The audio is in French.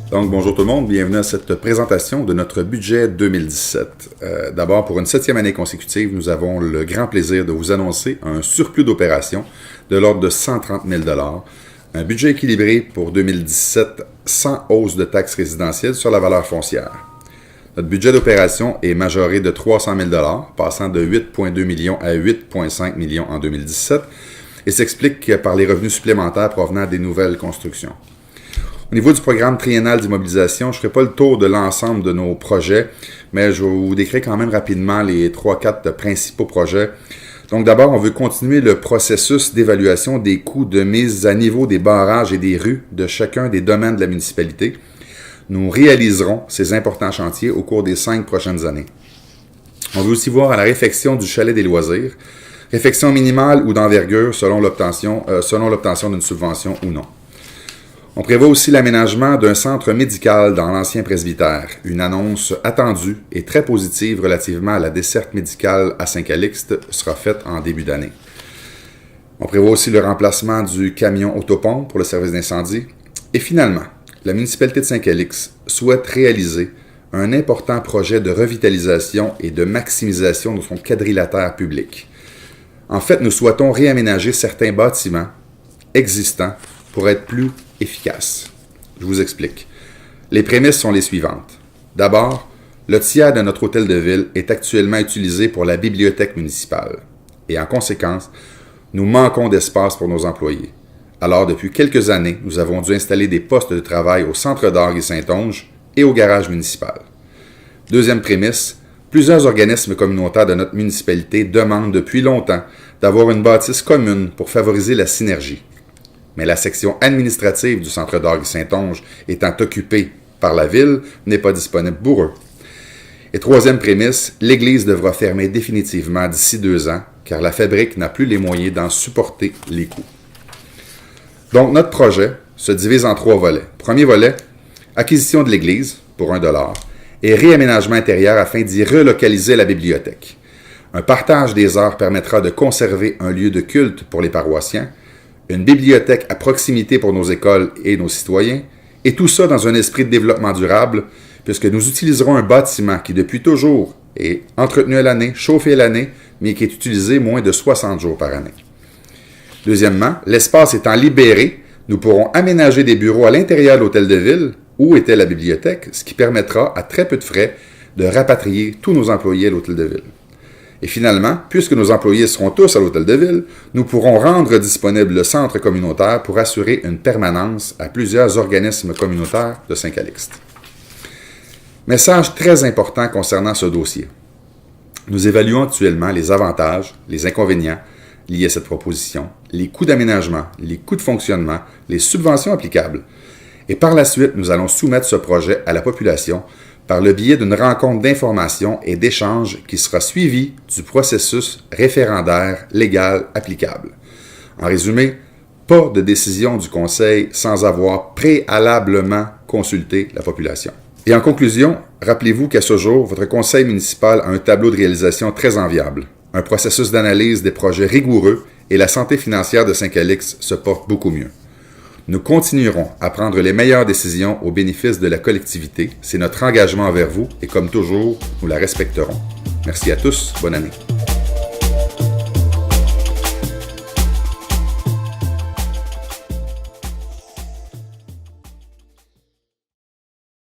Donc, bonjour tout le monde, bienvenue à cette présentation de notre budget 2017. D'abord, pour une 7e année consécutive, nous avons le grand plaisir de vous annoncer un surplus d'opérations de l'ordre de 130 000 $, un budget équilibré pour 2017 sans hausse de taxes résidentielles sur la valeur foncière. Notre budget d'opération est majoré de 300 000 $, passant de 8,2 millions à 8,5 millions en 2017, et s'explique par les revenus supplémentaires provenant des nouvelles constructions. Au niveau du programme triennal d'immobilisation, je ne ferai pas le tour de l'ensemble de nos projets, mais je vais vous décrire quand même rapidement les 3-4 principaux projets. Donc d'abord, on veut continuer le processus d'évaluation des coûts de mise à niveau des barrages et des rues de chacun des domaines de la municipalité. Nous réaliserons ces importants chantiers au cours des 5 prochaines années. On veut aussi voir à la réfection du chalet des loisirs, réfection minimale ou d'envergure selon l'obtention d'une subvention ou non. On prévoit aussi l'aménagement d'un centre médical dans l'ancien presbytère, une annonce attendue et très positive relativement à la desserte médicale à Saint-Calixte sera faite en début d'année. On prévoit aussi le remplacement du camion autopompe pour le service d'incendie. Et finalement, la municipalité de Saint-Calixte souhaite réaliser un important projet de revitalisation et de maximisation de son quadrilatère public. En fait, nous souhaitons réaménager certains bâtiments existants pour être plus efficace. Je vous explique. Les prémices sont les suivantes. D'abord, le tiers de notre hôtel de ville est actuellement utilisé pour la bibliothèque municipale. Et en conséquence, nous manquons d'espace pour nos employés. Alors, depuis quelques années, nous avons dû installer des postes de travail au centre d'orgue et Saint-Onge et au garage municipal. Deuxième prémisse, plusieurs organismes communautaires de notre municipalité demandent depuis longtemps d'avoir une bâtisse commune pour favoriser la synergie. Mais la section administrative du centre d'orgue Saint-Onge étant occupée par la ville, n'est pas disponible pour eux. Et troisième prémisse, l'Église devra fermer définitivement d'ici 2 ans, car la fabrique n'a plus les moyens d'en supporter les coûts. Donc notre projet se divise en 3 volets. Premier volet, acquisition de l'Église pour 1 $ et réaménagement intérieur afin d'y relocaliser la bibliothèque. Un partage des heures permettra de conserver un lieu de culte pour les paroissiens, une bibliothèque à proximité pour nos écoles et nos citoyens, et tout ça dans un esprit de développement durable, puisque nous utiliserons un bâtiment qui depuis toujours est entretenu à l'année, chauffé à l'année, mais qui est utilisé moins de 60 jours par année. Deuxièmement, l'espace étant libéré, nous pourrons aménager des bureaux à l'intérieur de l'hôtel de ville, où était la bibliothèque, ce qui permettra à très peu de frais de rapatrier tous nos employés à l'hôtel de ville. Et finalement, puisque nos employés seront tous à l'hôtel de ville, nous pourrons rendre disponible le centre communautaire pour assurer une permanence à plusieurs organismes communautaires de Saint-Calixte. Message très important concernant ce dossier. Nous évaluons actuellement les avantages, les inconvénients liés à cette proposition, les coûts d'aménagement, les coûts de fonctionnement, les subventions applicables. Et par la suite, nous allons soumettre ce projet à la population par le biais d'une rencontre d'information et d'échange qui sera suivie du processus référendaire légal applicable. En résumé, pas de décision du Conseil sans avoir préalablement consulté la population. Et en conclusion, rappelez-vous qu'à ce jour, votre conseil municipal a un tableau de réalisation très enviable, un processus d'analyse des projets rigoureux et la santé financière de Saint-Calixte se porte beaucoup mieux. Nous continuerons à prendre les meilleures décisions au bénéfice de la collectivité. C'est notre engagement envers vous et comme toujours, nous la respecterons. Merci à tous. Bonne année.